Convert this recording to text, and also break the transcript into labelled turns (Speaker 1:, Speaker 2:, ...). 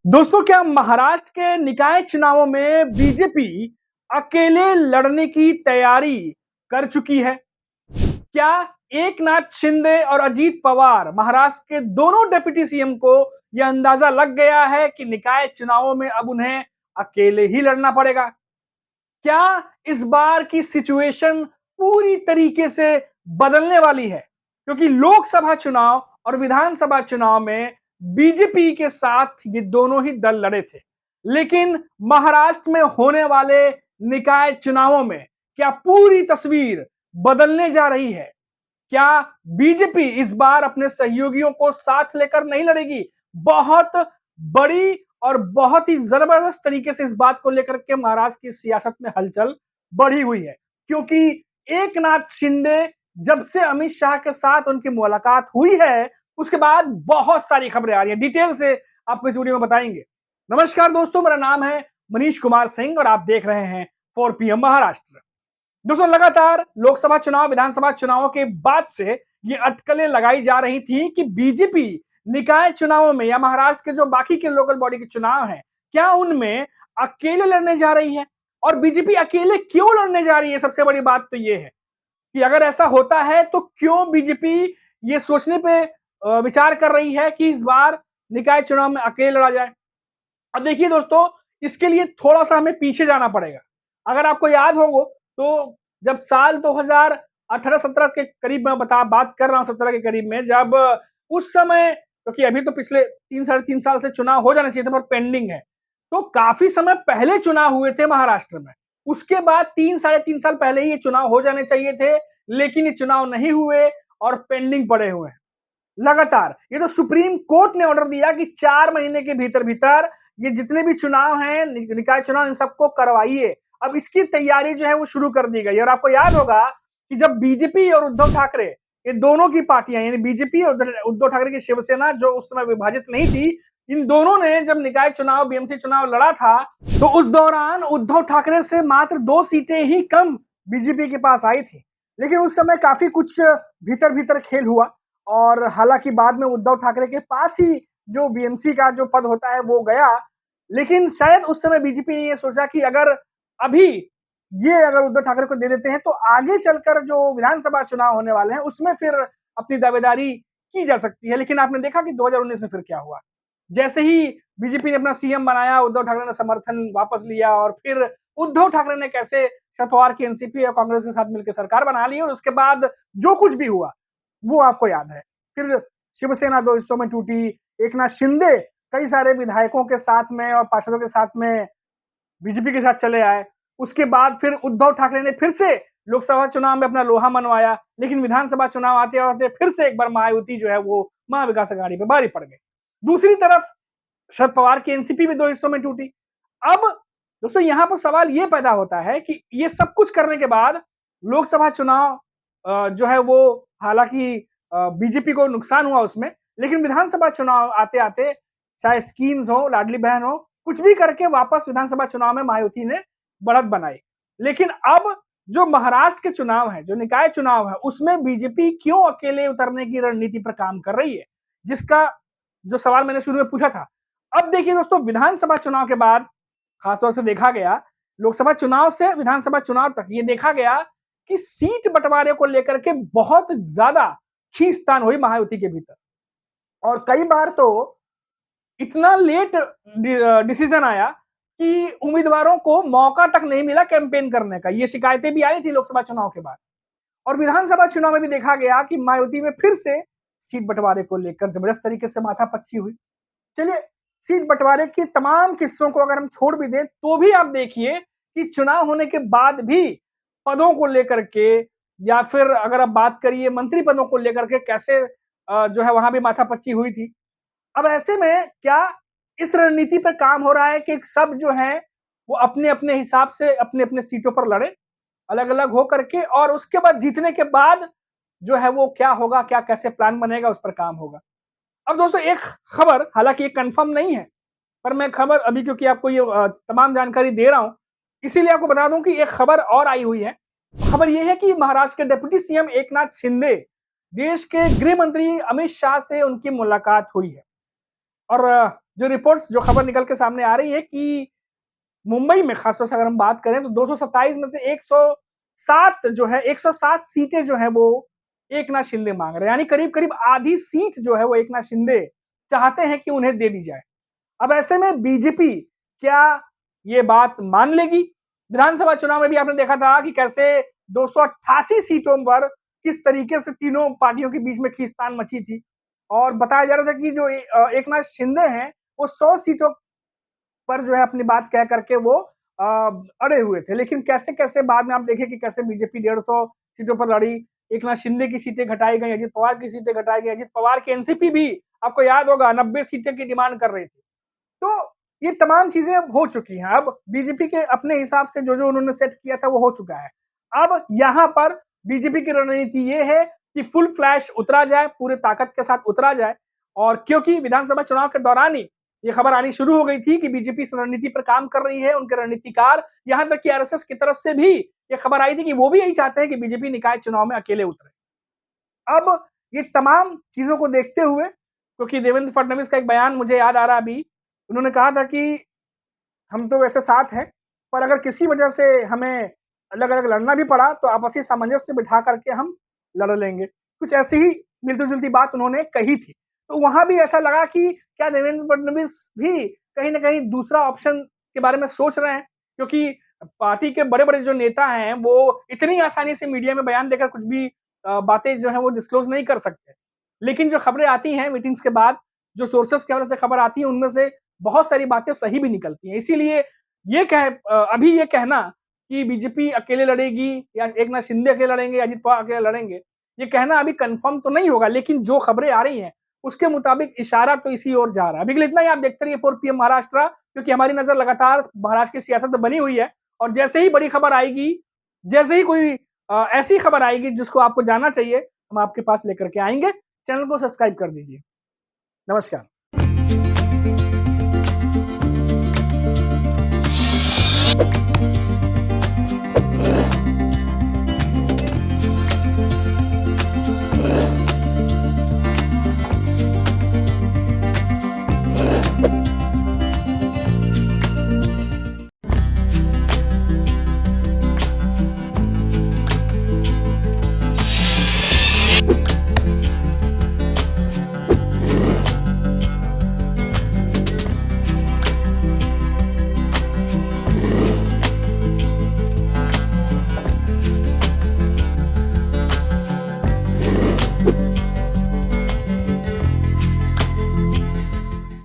Speaker 1: दोस्तों, क्या महाराष्ट्र के निकाय चुनावों में बीजेपी अकेले लड़ने की तैयारी कर चुकी है? क्या एकनाथ शिंदे और अजीत पवार महाराष्ट्र के दोनों डिप्टी सीएम को यह अंदाजा लग गया है कि निकाय चुनावों में अब उन्हें अकेले ही लड़ना पड़ेगा? क्या इस बार की सिचुएशन पूरी तरीके से बदलने वाली है? क्योंकि लोकसभा चुनाव और विधानसभा चुनाव में बीजेपी के साथ ये दोनों ही दल लड़े थे, लेकिन महाराष्ट्र में होने वाले निकाय चुनावों में क्या पूरी तस्वीर बदलने जा रही है? क्या बीजेपी इस बार अपने सहयोगियों को साथ लेकर नहीं लड़ेगी? बहुत बड़ी और बहुत ही जबरदस्त तरीके से इस बात को लेकर के महाराष्ट्र की सियासत में हलचल बढ़ी हुई है, क्योंकि एकनाथ शिंदे जब से अमित शाह के साथ उनकी मुलाकात हुई है, उसके बाद बहुत सारी खबरें आ रही है। डिटेल से आपको इस वीडियो में बताएंगे। नमस्कार दोस्तों, मेरा नाम है मनीष कुमार सिंह और आप देख रहे हैं 4PM महाराष्ट्र। दोस्तों, लगातार लोकसभा चुनाव विधानसभा चुनावों के बाद से ये अटकलें लगाई जा रही थी कि बीजेपी निकाय चुनावों में या महाराष्ट्र के जो बाकी के लोकल बॉडी के चुनाव हैं, क्या उनमें अकेले लड़ने जा रही है? और बीजेपी अकेले क्यों लड़ने जा रही है? सबसे बड़ी बात तो ये है कि अगर ऐसा होता है तो क्यों बीजेपी ये सोचने पे विचार कर रही है कि इस बार निकाय चुनाव में अकेले लड़ा जाए। अब देखिए दोस्तों, इसके लिए थोड़ा सा हमें पीछे जाना पड़ेगा। अगर आपको याद हो तो जब साल 2018-17 के करीब मैं बात कर रहा हूं, 17 के करीब में, जब उस समय, क्योंकि अभी तो पिछले 3 साढ़े 3 साल से चुनाव हो जाने चाहिए थे पर पेंडिंग है, तो काफी समय पहले चुनाव हुए थे महाराष्ट्र में। उसके बाद 3 साढ़े 3 साल पहले ही ये चुनाव हो जाने चाहिए थे, लेकिन ये चुनाव नहीं हुए और पेंडिंग पड़े हुए हैं लगातार। ये तो सुप्रीम कोर्ट ने ऑर्डर दिया कि 4 महीने के भीतर भीतर ये जितने भी चुनाव हैं, निकाय चुनाव, इन सबको करवाइए। अब इसकी तैयारी जो है वो शुरू कर दी गई। और आपको याद होगा कि जब बीजेपी और उद्धव ठाकरे, ये दोनों की पार्टियां, यानी बीजेपी और उद्धव ठाकरे की शिवसेना, जो उस समय विभाजित नहीं थी, इन दोनों ने जब निकाय चुनाव, बीएमसी चुनाव लड़ा था, तो उस दौरान उद्धव ठाकरे से मात्र 2 सीटें ही कम बीजेपी के पास आई थी। लेकिन उस समय काफी कुछ भीतर भीतर खेल हुआ और हालांकि बाद में उद्धव ठाकरे के पास ही जो बीएमसी का जो पद होता है वो गया। लेकिन शायद उस समय बीजेपी ने ये सोचा कि अगर अभी ये अगर उद्धव ठाकरे को दे देते हैं तो आगे चलकर जो विधानसभा चुनाव होने वाले हैं उसमें फिर अपनी दावेदारी की जा सकती है। लेकिन आपने देखा कि 2019 में फिर क्या हुआ। जैसे ही बीजेपी ने अपना सीएम बनाया, उद्धव ठाकरे ने समर्थन वापस लिया और फिर उद्धव ठाकरे ने कैसे शरद पवार की एनसीपी और कांग्रेस के साथ मिलकर सरकार बना ली और उसके बाद जो कुछ भी हुआ वो आपको याद है। फिर शिवसेना 2 हिस्सों में टूटी, एकनाथ शिंदे कई सारे विधायकों के साथ में और पार्षदों के साथ में बीजेपी के साथ चले आए। उसके बाद फिर उद्धव ठाकरे ने फिर से लोकसभा चुनाव में अपना लोहा मनवाया, लेकिन विधानसभा चुनाव आते आते फिर से एक बार महायुति जो है वो महाविकास अघाड़ी पे भारी पड़ गई। दूसरी तरफ शरद पवार की एनसीपी भी 2 हिस्सों में टूटी। अब दोस्तों, यहां पर सवाल ये पैदा होता है कि ये सब कुछ करने के बाद लोकसभा चुनाव जो है वो, हालांकि बीजेपी को नुकसान हुआ उसमें, लेकिन विधानसभा चुनाव आते आते, चाहे स्कीम्स हो, लाडली बहन हो, कुछ भी करके वापस विधानसभा चुनाव में महायुति ने बढ़त बनाई। लेकिन अब जो महाराष्ट्र के चुनाव है, जो निकाय चुनाव है, उसमें बीजेपी क्यों अकेले उतरने की रणनीति पर काम कर रही है, जिसका जो सवाल मैंने शुरू में पूछा था। अब देखिए दोस्तों, विधानसभा चुनाव के बाद खासतौर से देखा गया, लोकसभा चुनाव से विधानसभा चुनाव तक ये देखा गया कि सीट बंटवारे को लेकर के बहुत ज्यादा खींचतान हुई महायुति के भीतर। और कई बार तो इतना लेट डिसीजन आया कि उम्मीदवारों को मौका तक नहीं मिला कैंपेन करने का। ये शिकायतें भी आई थी लोकसभा चुनाव के बाद। और विधानसभा चुनाव में भी देखा गया कि महायुति में फिर से सीट बंटवारे को लेकर जबरदस्त तरीके से माथापच्ची हुई। चलिए, सीट बंटवारे के तमाम किस्सों को अगर हम छोड़ भी दें तो भी आप देखिए कि चुनाव होने के बाद भी पदों को लेकर के, या फिर अगर आप बात करिए मंत्री पदों को लेकर के, कैसे जो है वहां भी माथापच्ची हुई थी। अब ऐसे में क्या इस रणनीति पर काम हो रहा है कि सब जो है वो अपने अपने हिसाब से अपने अपने सीटों पर लड़े अलग अलग हो करके, और उसके बाद जीतने के बाद जो है वो क्या होगा, क्या कैसे प्लान बनेगा, उस पर काम होगा। अब दोस्तों, एक खबर, हालांकि ये कंफर्म नहीं है, पर मैं खबर अभी, क्योंकि आपको ये तमाम जानकारी दे रहा हूं, इसीलिए आपको बता दूं कि एक खबर और आई हुई है। खबर ये है कि महाराष्ट्र के डिप्टी सीएम एकनाथ शिंदे, देश के गृह मंत्री अमित शाह से उनकी मुलाकात हुई है। और जो रिपोर्ट्स जो खबर निकल के सामने आ रही है कि मुंबई में खासतौर से अगर हम बात करें तो 227 में से 107 जो है 107 सीटें जो है वो एकनाथ शिंदे मांग रहे हैं, यानी करीब करीब आधी सीट जो है वो एकनाथ शिंदे चाहते हैं कि उन्हें दे दी जाए। अब ऐसे में बीजेपी क्या ये बात मान लेगी? विधानसभा चुनाव में भी आपने देखा था कि कैसे 288 सीटों पर किस तरीके से तीनों पार्टियों के बीच में खींचतान मची थी और बताया जा रहा था कि जो एकनाथ शिंदे हैं वो 100 सीटों पर जो है अपनी बात कह करके वो अड़े हुए थे। लेकिन कैसे-कैसे बाद में आप देखें कि कैसे बीजेपी 150 सीटों पर लड़ी, एकनाथ शिंदे की सीटें घटाई गई, अजित पवार की सीटें घटाई गई। अजित पवार की एनसीपी भी आपको याद होगा 90 सीटें की डिमांड कर रही थी। तो ये तमाम चीजें अब हो चुकी हैं। अब बीजेपी के अपने हिसाब से जो-जो उन्होंने सेट किया था वो हो चुका है। अब यहाँ पर बीजेपी की रणनीति ये है कि फुल फ्लैश उतरा जाए, पूरे ताकत के साथ उतरा जाए और क्योंकि विधानसभा चुनाव के दौरान ही ये खबर आनी शुरू हो गई थी कि बीजेपी इस रणनीति पर काम कर रही है, उनके रणनीतिकार यहाँ तक कि आरएसएस की तरफ से भी ये खबर आई थी कि वो भी यही चाहते हैं कि बीजेपी निकाय चुनाव में अकेले उतरे। अब ये तमाम चीजों को देखते हुए क्योंकि देवेंद्र फडणवीस का एक बयान मुझे याद आ रहा अभी, उन्होंने कहा था कि हम तो वैसे साथ हैं, पर अगर किसी वजह से हमें अलग-अलग लड़ना भी पड़ा तो आपसी सामंजस्य बिठा करके हम लड़ लेंगे। कुछ ऐसी ही मिलती-जुलती बात उन्होंने कही थी। तो वहाँ भी ऐसा लगा कि क्या देवेंद्र फडणवीस भी कहीं न कहीं दूसरा ऑप्शन के बारे में सोच रहे हैं? क्योंकि पार्टी के बड़े-बड़े जो नेता हैं, वो इतनी आसानी से मीडिया में बयान देकर कुछ भी बातें जो हैं वो डिस्क्लोज़ नहीं कर सकते। लेकिन जो खबरें आती हैं मीटिंग्स के बाद, जो सोर्सेज़ की वजह से खबर आती है, उनमें से बहुत सारी बातें सही भी निकलती हैं। इसीलिए अभी ये कहना कि बीजेपी अकेले लड़ेगी या एकनाथ शिंदे अकेले लड़ेंगे, अजित पवार अकेले लड़ेंगे, ये कहना अभी कन्फर्म तो नहीं होगा, लेकिन जो खबरें आ रही हैं, उसके मुताबिक इशारा तो इसी ओर जा रहा है। अभी के लिए इतना ही, आप देखते रहिए 4 पीएम महाराष्ट्र, क्योंकि हमारी नज़र लगातार महाराष्ट्र की सियासत में बनी हुई है और जैसे ही बड़ी खबर आएगी, जैसे ही कोई ऐसी खबर आएगी जिसको आपको जानना चाहिए, हम आपके पास लेकर के आएँगे। चैनल को सब्सक्राइब कर दीजिए। नमस्कार।